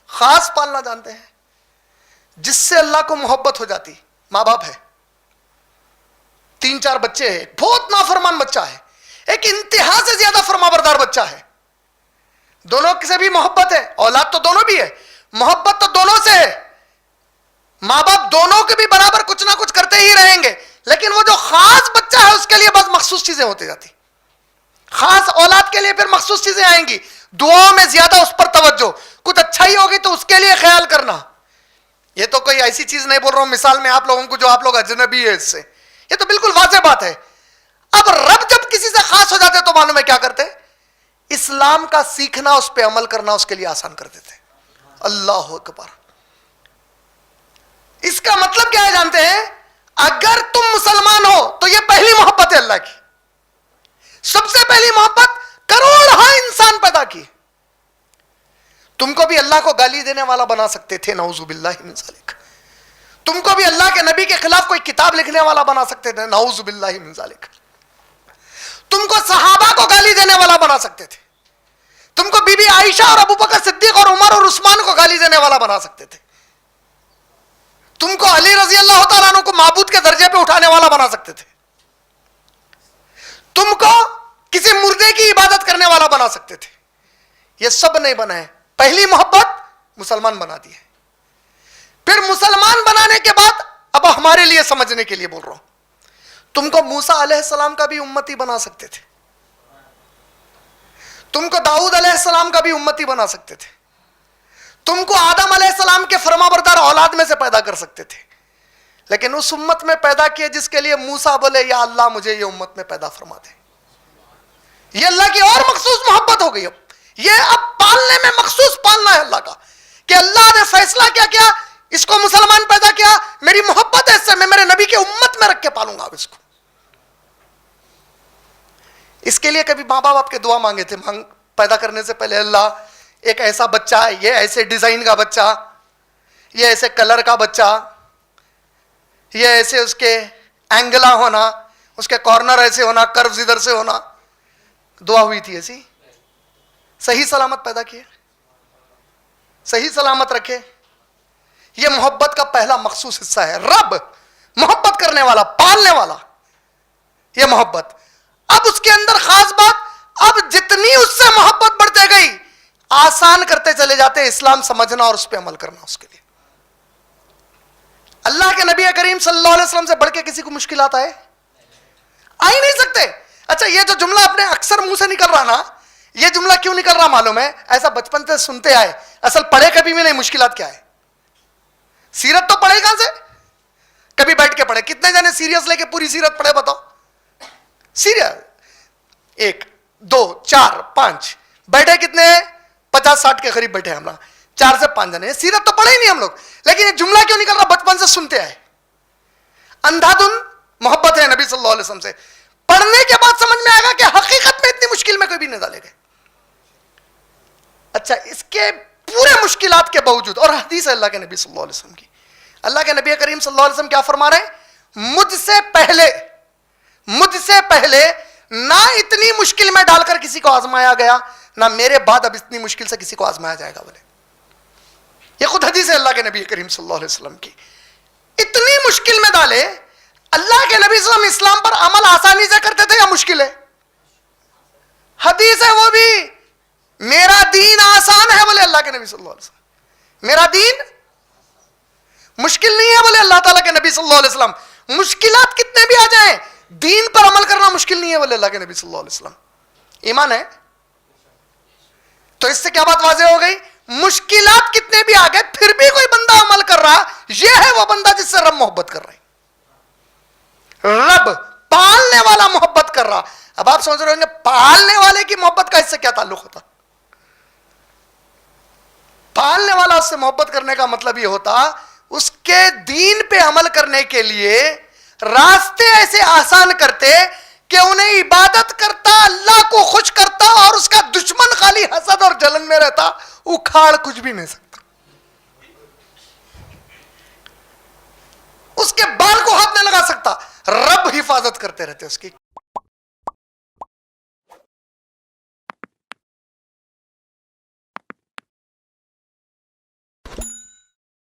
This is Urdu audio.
خاص پالنا جانتے ہیں جس سے اللہ کو محبت ہو جاتی؟ ماں باپ ہے، 3-4 بچے ہیں، بہت نافرمان بچہ ہے، ایک انتہا سے زیادہ فرمانبردار بچہ ہے، دونوں سے بھی محبت ہے، اولاد تو دونوں بھی ہے، محبت تو دونوں سے ہے، ماں باپ دونوں کے بھی برابر کچھ نہ کچھ کرتے ہی رہیں گے، لیکن وہ جو خاص بچہ ہے اس کے لیے بس مخصوص چیزیں ہوتی جاتی، خاص اولاد کے لیے پھر مخصوص چیزیں آئیں گی، دعاؤں میں زیادہ اس پر توجہ، کچھ اچھائی ہوگی تو اس کے لیے خیال کرنا. یہ تو کوئی ایسی چیز نہیں بول رہا ہوں مثال میں آپ لوگوں کو جو آپ لوگ اجنبی ہے اس سے، یہ تو بالکل واضح بات ہے. اب رب جب کسی سے خاص ہو جاتے تو معلوم ہے کیا کرتے؟ اسلام کا سیکھنا، اس پہ عمل کرنا اس کے لیے آسان کر دیتے. اللہ اکبر. اس کا مطلب کیا ہے جانتے ہیں؟ اگر تم مسلمان ہو تو یہ پہلی محبت ہے اللہ کی، سب سے پہلی محبت کروڑ انسان پیدا کی. تم کو بھی اللہ کو گالی دینے والا بنا سکتے تھے، نعوذ باللہ من ذالک. تم کو بھی اللہ کے نبی کے خلاف کوئی کتاب لکھنے والا بنا سکتے تھے، نعوذ باللہ من ذالک. تم کو صحابہ کو گالی دینے والا بنا سکتے تھے، تم کو بی بی عائشہ اور ابو بکر صدیق اور عمر اور عثمان کو گالی دینے والا بنا سکتے تھے، تم کو علی رضی اللہ تعالیٰ عنہ کو معبود کے درجے پہ اٹھانے والا بنا سکتے تھے، تم کو کسی مردے کی عبادت کرنے والا بنا سکتے تھے. یہ سب نہیں بنا ہے. پہلی محبت مسلمان بنا دی ہے. پھر مسلمان بنانے کے بعد اب ہمارے لیے سمجھنے کے لیے بول رہا ہوں، تم کو موسیٰ علیہ السلام کا بھی امتی بنا سکتے تھے، تم کو داؤد علیہ السلام کا بھی امتی بنا سکتے تھے، تم کو آدم علیہ السلام کے فرمانبردار اولاد میں سے پیدا کر سکتے تھے، لیکن اس امت میں پیدا کیے جس کے لیے موسیٰ بولے یا اللہ مجھے یہ امت میں پیدا فرما دے. یہ اللہ کی اور مخصوص محبت ہو گئی. یہ اب پالنے میں مخصوص پالنا ہے اللہ کا، کہ اللہ نے فیصلہ کیا کیا، اس کو مسلمان پیدا کیا، میری محبت ہے اس سے، میں میرے نبی کی امت میں رکھ کے پالوں گا اب اس کو. اس کے لیے کبھی ماں باپ آپ کے دعا مانگے تھے پیدا کرنے سے پہلے؟ اللہ ایک ایسا بچہ، یہ ایسے ڈیزائن کا بچہ، یہ ایسے کلر کا بچہ، یہ ایسے اس کے اینگلا ہونا، اس کے کارنر ایسے ہونا، کروز ادھر سے ہونا. دعا ہوئی تھی ایسی؟ صحیح سلامت پیدا کیے، صحیح سلامت رکھے. یہ محبت کا پہلا مخصوص حصہ ہے. رب محبت کرنے والا، پالنے والا، یہ محبت. اب اس کے اندر خاص بات، اب جتنی اس سے محبت بڑھتے گئی آسان کرتے چلے جاتے اسلام سمجھنا اور اس پہ عمل کرنا. اس کے لیے اللہ کے نبی کریم صلی اللہ علیہ وسلم سے بڑھ کے کسی کو مشکلات آئے؟ آ ہی نہیں سکتے. اچھا یہ جو جملہ اپنے اکثر منہ سے نکل رہا نا، یہ جملہ کیوں نکل رہا معلوم ہے؟ ایسا بچپن سے سنتے آئے، اصل پڑھے کبھی بھی نہیں مشکلات کیا ہے. سیرت تو پڑھے کہاں سے؟ کبھی بیٹھ کے پڑھے؟ کتنے جنے سیریس لے کے پوری سیرت پڑھے بتاؤ؟ سیریس 1 2 4 5 بیٹھے کتنے ہیں؟ 50-60 کے قریب بیٹھے ہم لوگ، 4 سے 5 جنے. سیرت تو پڑھے ہی نہیں ہم لوگ، لیکن یہ جملہ کیوں نکل رہا؟ بچپن سے سنتے آئے. اندھا دھن محبت ہے نبی صلی اللہ علیہ وسلم سے. پڑھنے کے بعد سمجھ میں آئے گا کہ حقیقت میں اتنی مشکل میں کوئی بھی نہیں ڈالے گئے. اچھا اس کے پورے مشکلات کے باوجود، اور حدیث ہے اللہ کے نبی صلی اللہ علیہ وسلم کی، اللہ کے نبی کریم صلی اللہ علیہ وسلم کیا فرما رہے ہیں؟ مجھ سے پہلے نہ اتنی مشکل میں ڈال کر کسی کو آزمایا گیا، نہ میرے بعد اب اتنی مشکل سے کسی کو آزمایا جائے گا. بولے یہ خود حدیث ہے اللہ کے نبی کریم صلی اللہ علیہ وسلم کی. اتنی مشکل میں ڈالے اللہ کے نبی صلی اللہ علیہ وسلم. اسلام پر عمل آسانی سے کرتے تھے یا مشکل ہے؟ حدیث ہے وہ بھی، میرا دین آسان ہے بولے اللہ کے نبی صلی اللہ علیہ وسلم. میرا دین مشکل نہیں ہے بولے اللہ تعالیٰ کے نبی صلی اللہ علیہ وسلم. مشکلات کتنے بھی آ جائیں دین پر عمل کرنا مشکل نہیں ہے بولے اللہ کے نبی صلی اللہ علیہ وسلم. ایمان ہے. تو اس سے کیا بات واضح ہو گئی؟ مشکلات کتنے بھی آ گئے پھر بھی کوئی بندہ عمل کر رہا، یہ ہے وہ بندہ جس سے رب محبت کر رہا ہے. رب پالنے والا محبت کر رہا. اب آپ سوچ رہے ہوں گے پالنے والے کی محبت کا اس سے کیا تعلق ہوتا؟ پالنے والا اس سے محبت کرنے کا مطلب یہ ہوتا اس کے دین پہ عمل کرنے کے لیے راستے ایسے آسان کرتے کہ انہیں عبادت کرتا، اللہ کو خوش کرتا، اور اس کا دشمن خالی حسد اور جلن میں رہتا، اکھاڑ کچھ بھی نہیں سکتا، اس کے بال کو ہاتھ نہیں لگا سکتا. رب حفاظت کرتے رہتے اس کی.